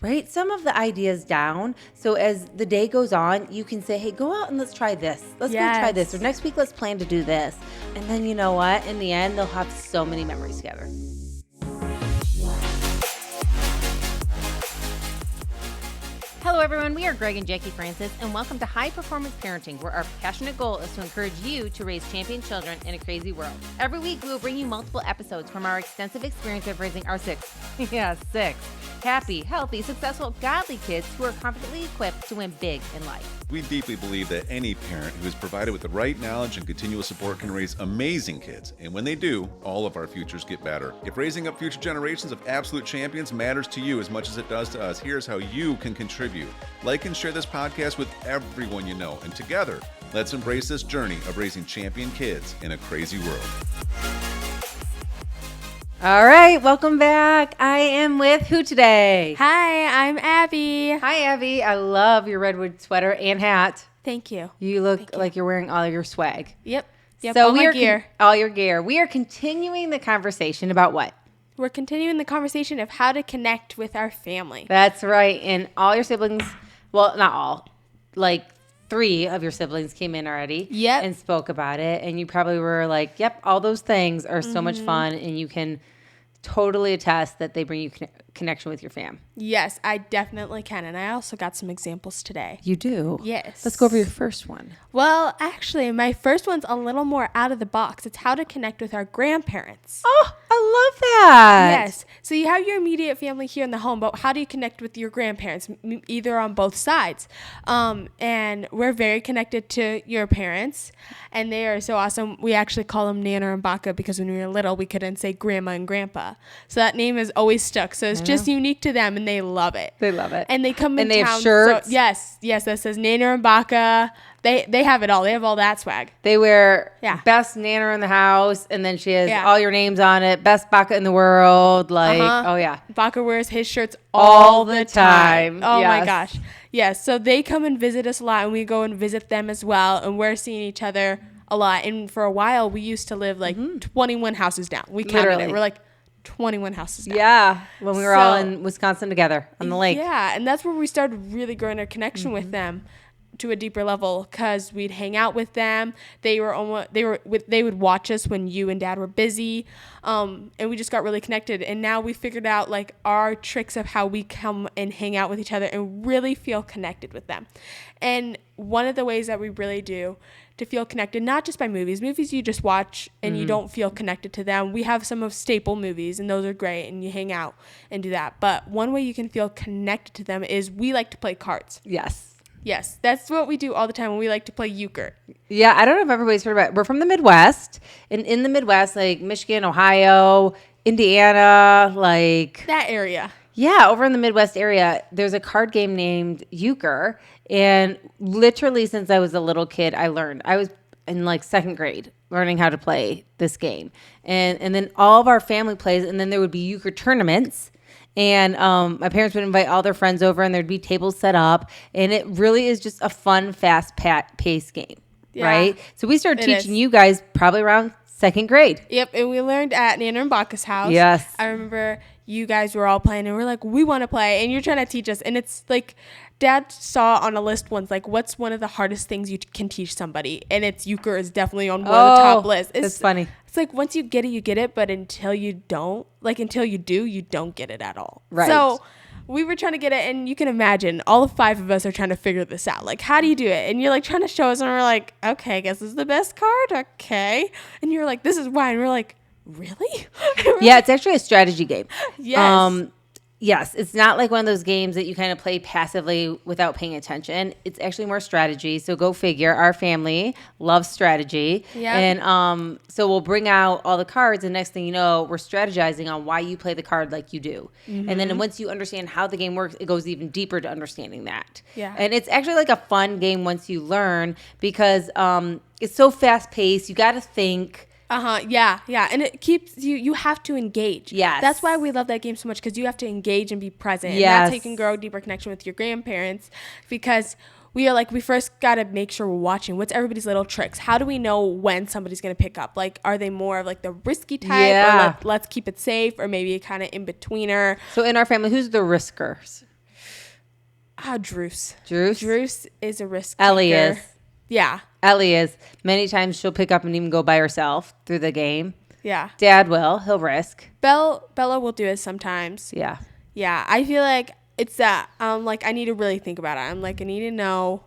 write some of the ideas down. So as the day goes on, you can say, hey, go out and let's try this. Let's go try this. Or next week, let's plan to do this. And then you know what? In the end, they'll have so many memories together. Hello, everyone. We are Greg and Jacquie Francis, and welcome to High Performance Parenting, where our passionate goal is to encourage you to raise champion children in a crazy world. Every week, we will bring you multiple episodes from our extensive experience of raising our six happy, healthy, successful, godly kids who are confidently equipped to win big in life. We deeply believe that any parent who is provided with the right knowledge and continuous support can raise amazing kids. And when they do, all of our futures get better. If raising up future generations of absolute champions matters to you as much as it does to us, here's how you can contribute. Like and share this podcast with everyone you know. And together, let's embrace this journey of raising champion kids in a crazy world. All right, welcome back. I am with who today? Hi, I'm Abbie. Hi, Abbie. I love your redwood sweater and hat. Thank you. You look like you're wearing all your swag. Yep. So all my gear. All your gear. We are continuing the conversation about what? We're continuing the conversation of how to connect with our family. That's right. And all your siblings, well, not all, like 3 of your siblings came in already and spoke about it. And you probably were like, yep, all those things are so much fun. And you can totally attest that they bring you connection with your fam. Yes, I definitely can. And I also got some examples today. You do? Yes. Let's go over your first one. Well, actually, my first one's a little more out of the box. It's how to connect with our grandparents. Oh, I love that. Yes. So you have your immediate family here in the home, but how do you connect with your grandparents, either on both sides? And we're very connected to your parents, and they are so awesome. We actually call them Nana and Baka because when we were little, we couldn't say Grandma and Grandpa. So that name has always stuck. So it's just unique to them, and they love it. They love it. And they come in town. And they town. have shirts. So, yes, that says Nana and Baka. They have it all. They have all that swag. They wear best Nana in the house, and then she has all your names on it. Best Baka in the world. Oh yeah. Baka wears his shirts all the time. Oh yes. my gosh. Yes. So they come and visit us a lot, and we go and visit them as well. And we're seeing each other a lot. And for a while, we used to live like 21 houses down. We counted it. We're like 21 houses down. Yeah. When we were all in Wisconsin together on the lake. Yeah. And that's where we started really growing our connection with them to a deeper level, because we'd hang out with them. They would watch us when you and Dad were busy, and we just got really connected. And now we figured out like our tricks of how we come and hang out with each other and really feel connected with them. And one of the ways that we really do to feel connected, not just by movies you just watch and you don't feel connected to them. We have some of staple movies, and those are great, and you hang out and do that. But one way you can feel connected to them is we like to play cards. Yes, that's what we do all the time when we like to play Euchre. Yeah, I don't know if everybody's heard about it. We're from the Midwest, and in the Midwest, like Michigan, Ohio, Indiana, like that area. Yeah, over in the Midwest area, there's a card game named Euchre, and literally since I was a little kid, I learned. I was in like 2nd grade learning how to play this game, and then all of our family plays, and then there would be Euchre tournaments. And my parents would invite all their friends over, and there'd be tables set up. And it really is just a fun, fast-paced game, right? So we started teaching you guys probably around 2nd grade. Yep, and we learned at Nana and Baka's house. Yes. I remember you guys were all playing, and we're like, we want to play. And you're trying to teach us. And it's like, Dad saw on a list once, like, what's one of the hardest things you can teach somebody? And it's Euchre is definitely on one of the top lists. That's funny. It's like once you get it, but until you do, you don't get it at all. Right. So we were trying to get it, and you can imagine all 5 of us are trying to figure this out. Like, how do you do it? And you're like trying to show us, and we're like, okay, I guess this is the best card. Okay. And you're like, this is why. And we're like, really? Yeah, it's actually a strategy game. Yes. Yes, it's not like one of those games that you kind of play passively without paying attention. It's actually more strategy. So go figure. Our family loves strategy. Yeah. And so we'll bring out all the cards, and next thing you know, we're strategizing on why you play the card like you do. Mm-hmm. And then once you understand how the game works, it goes even deeper to understanding that. Yeah. And it's actually like a fun game once you learn, because it's so fast-paced. You got to think. Yeah. And it keeps you have to engage. Yes. That's why we love that game so much, because you have to engage and be present. Yes. And that's how you can grow a deeper connection with your grandparents, because we first got to make sure we're watching. What's everybody's little tricks? How do we know when somebody's going to pick up? Like, are they more of like the risky type? Yeah. Or let's keep it safe, or maybe kind of in betweener? So in our family, who's the riskers? Druce. Druce? Druce is a risk Ellie taker. is. Yeah. Ellie is. Many times she'll pick up and even go by herself through the game. Yeah. Dad will. He'll risk. Bella will do it sometimes. Yeah. Yeah. I feel like it's that. Like, I need to really think about it. I'm like, I need to know,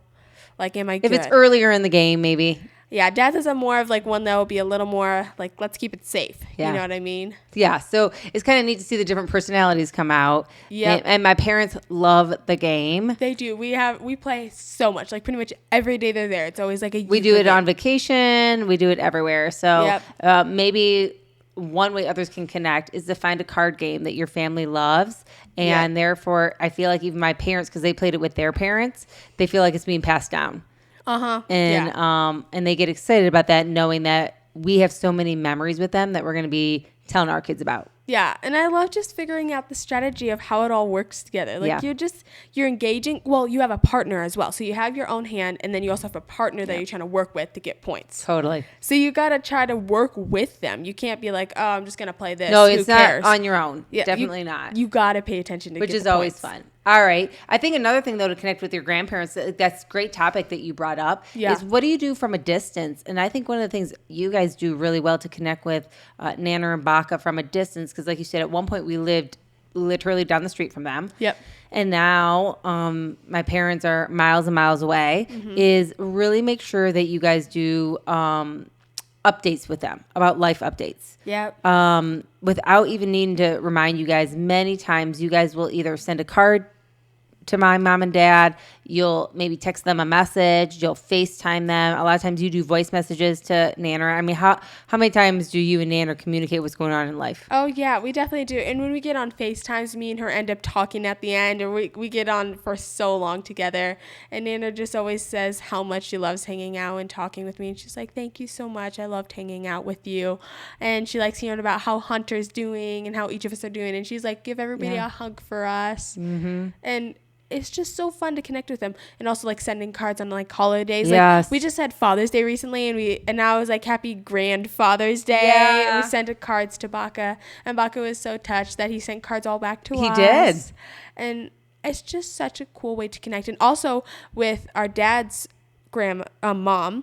like, am I good? If it's earlier in the game, maybe. Yeah, Dad's is a more of like one that will be a little more like, let's keep it safe. Yeah. You know what I mean? Yeah. So it's kind of neat to see the different personalities come out. Yep. And my parents love the game. They do. We play so much. Like pretty much every day they're there. It's always like We do it on vacation. We do it everywhere. So maybe one way others can connect is to find a card game that your family loves. And therefore, I feel like even my parents, because they played it with their parents, they feel like it's being passed down. And they get excited about that, knowing that we have so many memories with them that we're going to be telling our kids about. Yeah, and I love just figuring out the strategy of how it all works together. Like you're engaging. Well, you have a partner as well. So you have your own hand, and then you also have a partner that you're trying to work with to get points. Totally. So you got to try to work with them. You can't be like, oh, I'm just going to play this. No, Who it's cares? not on your own. Yeah, Definitely not. You got to pay attention to Which get is the always points. fun. All right. I think another thing, though, to connect with your grandparents, that's a great topic that you brought up, is what do you do from a distance? And I think one of the things you guys do really well to connect with Nana and Baka from a distance, because like you said, at one point we lived literally down the street from them. Yep. And now my parents are miles and miles away, is really make sure that you guys do updates with them about life updates. Yep. Without even needing to remind you guys, many times you guys will either send a card to my mom and dad, you'll maybe text them a message, you'll FaceTime them. A lot of times you do voice messages to Nana. I mean, how many times do you and Nana communicate what's going on in life? Oh, yeah, we definitely do. And when we get on FaceTimes, me and her end up talking at the end, or we get on for so long together. And Nana just always says how much she loves hanging out and talking with me. And she's like, thank you so much. I loved hanging out with you. And she likes hearing about how Hunter's doing and how each of us are doing. And she's like, give everybody a hug for us. Mm-hmm. And it's just so fun to connect with them, and also like sending cards on like holidays. Yes. Like we just had Father's Day recently, and now it was like Happy Grandfather's Day. Yeah. And we sent cards to Baka, and Baka was so touched that he sent cards all back to us. He did. And it's just such a cool way to connect. And also with our dad's mom,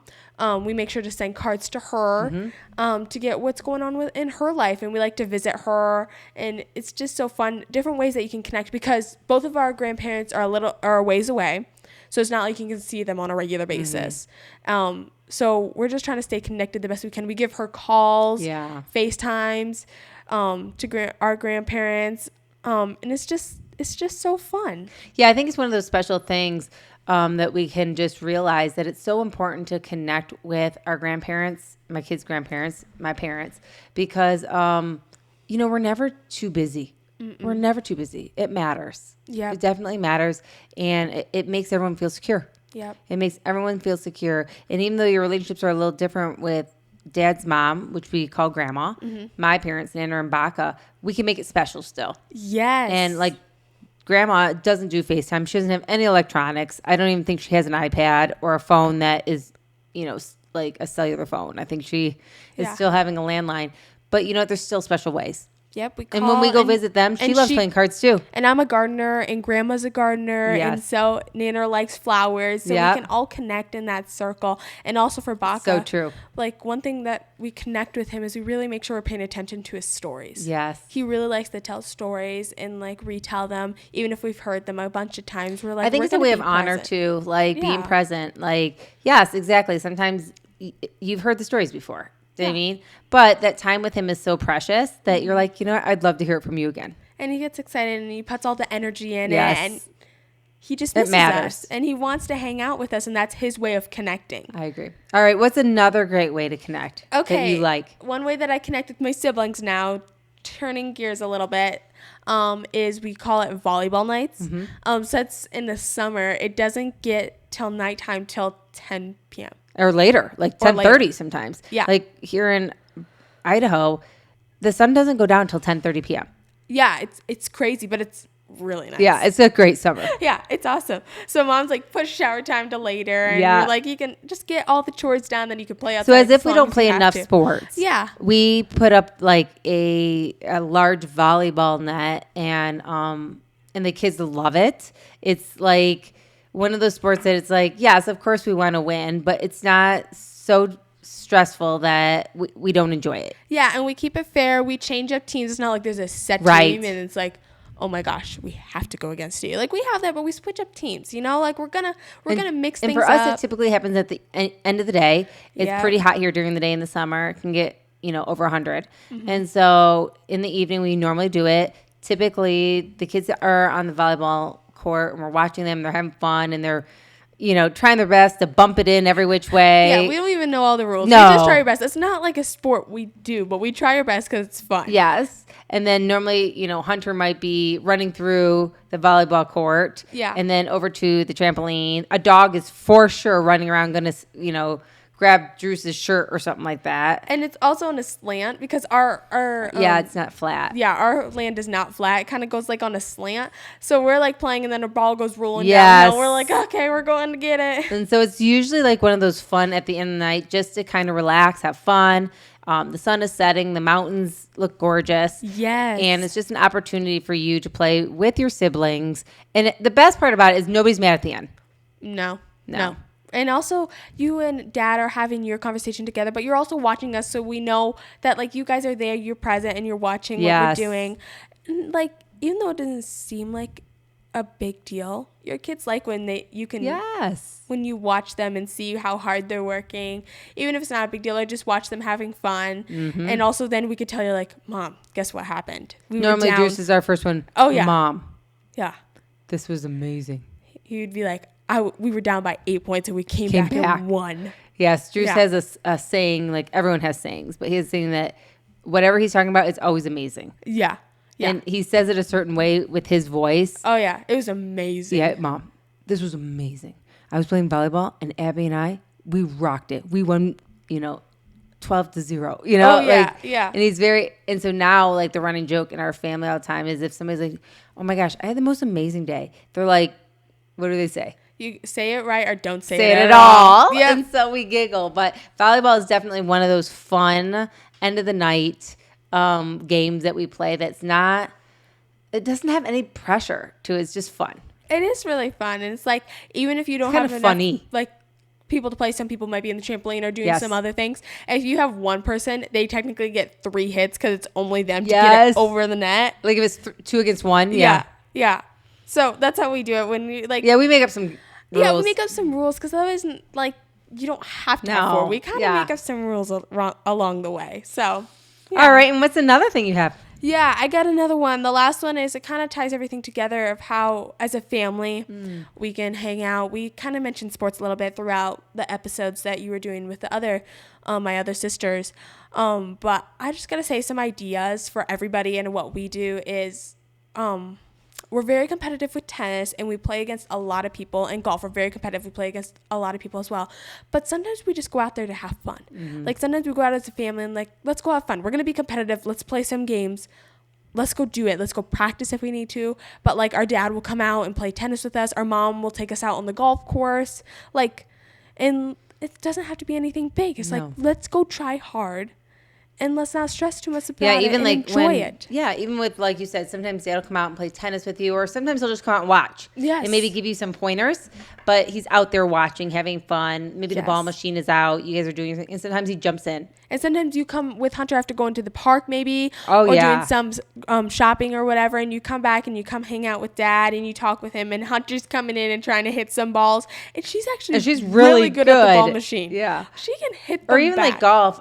we make sure to send cards to her to get what's going on in her life, and we like to visit her, and it's just so fun, different ways that you can connect, because both of our grandparents are a ways away, so it's not like you can see them on a regular basis. So we're just trying to stay connected the best we can. We give her calls, FaceTimes to our grandparents, and it's just so fun. Yeah, I think it's one of those special things that we can just realize that it's so important to connect with our grandparents, my kids' grandparents, my parents, because, we're never too busy. We're never too busy. It matters. Yeah. It definitely matters. And it makes everyone feel secure. Yep. It makes everyone feel secure. And even though your relationships are a little different with Dad's mom, which we call Grandma, my parents, Nana and Baka, we can make it special still. Yes. And like, Grandma doesn't do FaceTime. She doesn't have any electronics. I don't even think she has an iPad or a phone that is, like a cellular phone. I think she is still having a landline. But there's still special ways. Yep, we call. And when we go visit them, she loves playing cards too. And I'm a gardener, and Grandma's a gardener, and so Nana likes flowers, so we can all connect in that circle. And also for Baka, So true. Like one thing that we connect with him is we really make sure we're paying attention to his stories. Yes, he really likes to tell stories and like retell them, even if we've heard them a bunch of times. We're like, I think it's a way of honor too, like being present. Like, yes, exactly. Sometimes you've heard the stories before. Do you know what I mean? But that time with him is so precious that you're like, what? I'd love to hear it from you again. And he gets excited, and he puts all the energy in it, and he just misses us, and he wants to hang out with us, and that's his way of connecting. I agree. All right, what's another great way to connect that you like? One way that I connect with my siblings now, turning gears a little bit, is we call it volleyball nights. So it's in the summer. It doesn't get till nighttime till 10 p.m. Or later, like 10:30 sometimes. Yeah. Like here in Idaho, the sun doesn't go down until 10:30 p.m. Yeah, it's crazy, but it's really nice. Yeah, it's a great summer. Yeah, it's awesome. So mom's like, push shower time to later. And you're like, you can just get all the chores done, then you can play outside. So as if we don't play enough sports. Yeah. We put up like a large volleyball net, and and the kids love it. It's like one of those sports that it's like, yes, of course we want to win, but it's not so stressful that we don't enjoy it. Yeah, and we keep it fair. We change up teams. It's not like there's a set Right. team and it's like, oh my gosh, we have to go against you. Like we have that, but we switch up teams. You know, like we're gonna mix things up. And for us, it typically happens at the end of the day. It's Yeah. pretty hot here during the day in the summer. It can get over 100, and so in the evening we normally do it. Typically, the kids are on the volleyball court and we're watching them. They're having fun and they're trying their best to bump it in every which way. Yeah, we don't even know all the rules. No. We just try our best. It's not like a sport we do, but we try our best because it's fun. Yes. And then normally, Hunter might be running through the volleyball court. Yeah. And then over to the trampoline. A dog is for sure running around, going to, grab Drew's shirt or something like that. And it's also on a slant because our it's not flat. Yeah, our land is not flat. It kind of goes like on a slant. So we're like playing and then a ball goes rolling Yes. down. We're like, okay, we're going to get it. And so it's usually like one of those fun at the end of the night just to kind of relax, have fun. The sun is setting. The mountains look gorgeous. Yes. And it's just an opportunity for you to play with your siblings. And the best part about it is nobody's mad at the end. No. And also, you and Dad are having your conversation together, but you're also watching us, so we know that, like, you guys are there, you're present, and you're watching what we're doing. And, like, even though it doesn't seem like a big deal, your kids like when when you watch them and see how hard they're working, even if it's not a big deal, I just watch them having fun. Mm-hmm. And also then we could tell you, like, Mom, guess what happened? Normally, Juice is our first one. Oh, yeah. Mom. Yeah. This was amazing. He would be like, we were down by 8 points and we came back and won. Yes, Drew has a saying, like everyone has sayings, but he has a saying that whatever he's talking about is always amazing. Yeah. And he says it a certain way with his voice. Oh, yeah. It was amazing. Yeah, Mom, this was amazing. I was playing volleyball and Abbie and I, we rocked it. We won, 12-0, Oh, yeah, yeah. And he's and so now, like, the running joke in our family all the time is if somebody's like, oh my gosh, I had the most amazing day. They're like, what do they say? You say it right or don't say it at at all. Yeah. And so we giggle. But volleyball is definitely one of those fun end of the night games that we play it doesn't have any pressure to it. It's just fun. It is really fun. And it's like, even if you don't It's have kinda enough, funny. like, people to play, some people might be in the trampoline or doing some other things. If you have one person, they technically get 3 hits because it's only them to get it over the net. Like if it's 2 against 1. Yeah. So that's how we do it when we like. Yeah, we make up some rules. Yeah, we make up some rules because otherwise, like, you don't have to have 4. We kind of make up some rules along the way. So, yeah. All right. And what's another thing you have? Yeah, I got another one. The last one is it kind of ties everything together of how, as a family, we can hang out. We kind of mentioned sports a little bit throughout the episodes that you were doing with my other sisters. But I just got to say some ideas for everybody, and what we do is we're very competitive with tennis, and we play against a lot of people. And golf, we're very competitive. We play against a lot of people as well. But sometimes we just go out there to have fun. Mm-hmm. Like, sometimes we go out as a family and, like, let's go have fun. We're going to be competitive. Let's play some games. Let's go do it. Let's go practice if we need to. But, like, our dad will come out and play tennis with us. Our mom will take us out on the golf course. Like, and it doesn't have to be anything big. It's like, let's go try hard. And let's not stress too much about it, and enjoy it. Yeah, even with, like you said, sometimes Dad will come out and play tennis with you, or sometimes he'll just come out and watch. Yes. And maybe give you some pointers, but he's out there watching, having fun. Maybe the ball machine is out. You guys are doing your thing. And sometimes he jumps in. And sometimes you come with Hunter after going to the park maybe. Or doing some shopping or whatever. And you come back and you come hang out with Dad and you talk with him. And Hunter's coming in and trying to hit some balls. And she's actually really good at the ball machine. Yeah. She can hit them Or even back. like golf.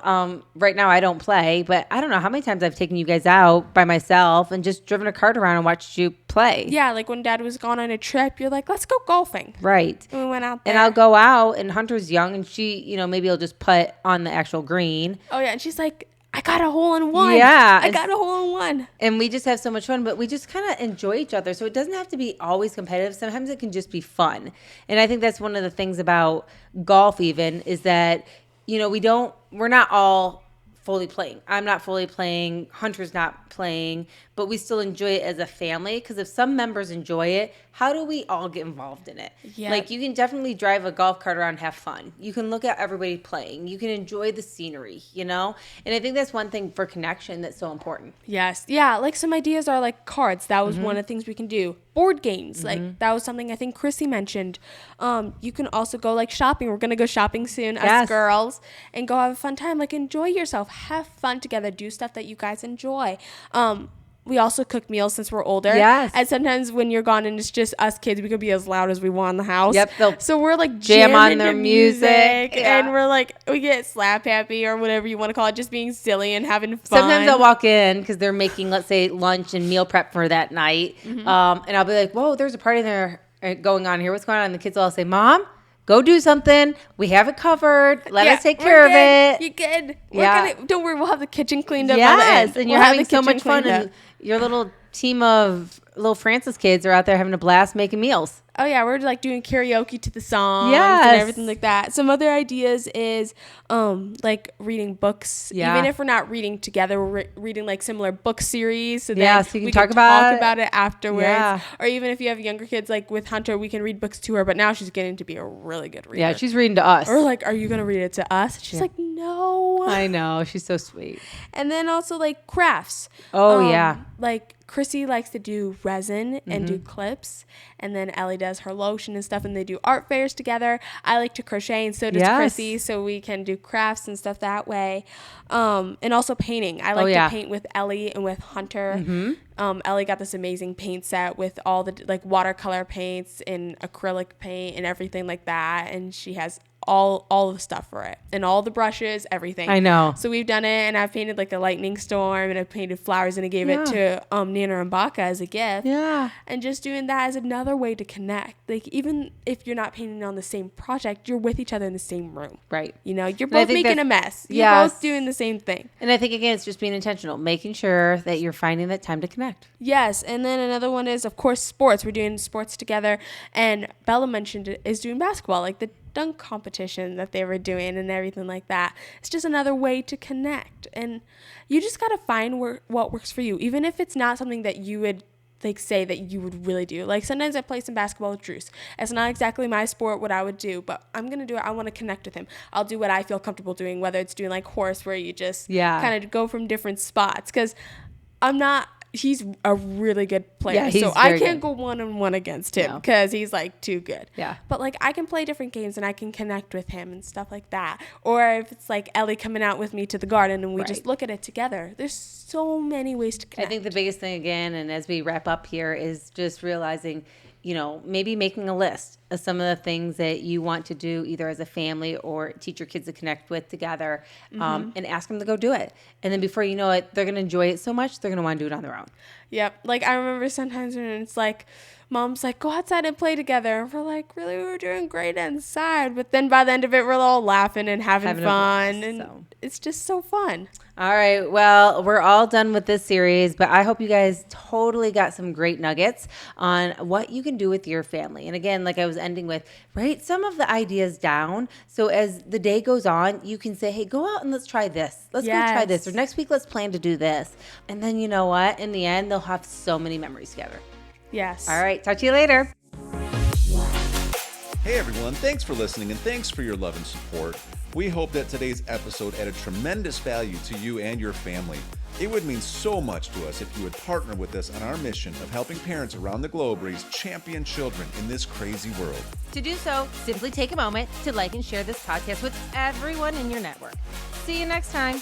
Right now I don't play, but I don't know how many times I've taken you guys out by myself and just driven a cart around and watched you play. Yeah, like when Dad was gone on a trip, you're like, let's go golfing. Right. And we went out there. And I'll go out and Hunter's young and she, maybe he'll just putt on the actual green. Oh, yeah. And she's like, I got a hole in one. Yeah. I got a hole in one. And we just have so much fun, but we just kind of enjoy each other. So it doesn't have to be always competitive. Sometimes it can just be fun. And I think that's one of the things about golf even is that, we're not all fully playing. I'm not fully playing. Hunter's not playing. but we still enjoy it as a family. Because if some members enjoy it, how do we all get involved in it? Yeah. Like, you can definitely drive a golf cart around, have fun. You can look at everybody playing. You can enjoy the scenery, you know? And I think that's one thing for connection that's so important. Yes. Yeah. Like some ideas are like cards. That was one of the things we can do. Board games. Like that was something I think Chrissy mentioned. You can also go like shopping. We're going to go shopping soon as girls and go have a fun time. Like enjoy yourself. Have fun together. Do stuff that you guys enjoy. We also cook meals since we're older. Yes. And sometimes when you're gone and it's just us kids, we could be as loud as we want in the house. Yep. So we're like jam on jamming their to music. Yeah. and we're like, we get slap happy or whatever you want to call it, just being silly and having fun. Sometimes I'll walk in because they're making, let's say, lunch and meal prep for that night. And I'll be like, whoa, there's a party there going on here. What's going on? And the kids will all say, Mom, go do something. We have it covered. Let us take care of it. You're good. Don't worry. We'll have the kitchen cleaned up. Yes, and you're having so much fun. And your little team of little Francis kids are out there having a blast making meals. Oh, yeah. We're like doing karaoke to the songs Yes. and everything like that. Some other ideas is like reading books. Yeah. Even if we're not reading together, we're reading like similar book series. So so then you can we talk can about talk about it afterwards. Yeah. Or even if you have younger kids, like with Hunter, we can read books to her. But now she's getting to be a really good reader. Yeah, she's reading to us. Or like, are you going to read it to us? She's like, no. I know. She's so sweet. And then also like crafts. Oh, yeah. Like Chrissy likes to do resin and do clips. And then Ellie does her lotion and stuff. And they do art fairs together. I like to crochet and so does Chrissy. So we can do crafts and stuff that way. And also painting. I like to paint with Ellie and with Hunter. Ellie got this amazing paint set with all the like watercolor paints and acrylic paint and everything like that. And she has all the stuff for it and all the brushes, everything. I know. So we've done it, and I've painted like a lightning storm, and I painted flowers, and I gave it to Nana and Baka as a gift. Yeah. And just doing that is another way to connect. Like even if you're not painting on the same project, you're with each other in the same room. Right. You know, you're both making a mess. You're both doing the same thing. And I think, again, it's just being intentional, making sure that you're finding that time to connect. Yes. And then another one is, of course, sports. We're doing sports together. And Bella mentioned it, is doing basketball, like the dunk competition that they were doing and everything like that. It's just another way to connect. And you just got to find what works for you, even if it's not something that you would like say that you would really do. Like sometimes I play some basketball with Drews. It's not exactly my sport, what I would do, but I'm going to do it. I want to connect with him. I'll do what I feel comfortable doing, whether it's doing like horse where you just kind of go from different spots. Because he's a really good player. So I can't go one-on-one against him because he's like too good. Yeah. But like I can play different games and I can connect with him and stuff like that. Or if it's like Ellie coming out with me to the garden and we just look at it together. There's so many ways to connect. I think the biggest thing, again, and as we wrap up here, is just realizing, you know, maybe making a list of some of the things that you want to do either as a family or teach your kids to connect with together, and ask them to go do it. And then before you know it, they're going to enjoy it so much, they're going to want to do it on their own. Yep. Like I remember sometimes when it's like, Mom's like, go outside and play together. And we're like, really, we were doing great inside. But then by the end of it, we're all laughing and having fun. And it's just so fun. All right. Well, we're all done with this series, but I hope you guys totally got some great nuggets on what you can do with your family. And again, like I was ending with, write some of the ideas down. So as the day goes on, you can say, hey, go out and let's try this. Let's go try this. Or next week, let's plan to do this. And then you know what? In the end, they'll have so many memories together. Yes. All right. Talk to you later. Hey everyone, thanks for listening and thanks for your love and support. We hope that today's episode added tremendous value to you and your family. It would mean so much to us if you would partner with us on our mission of helping parents around the globe raise champion children in this crazy world. To do so, simply take a moment to like and share this podcast with everyone in your network. See you next time.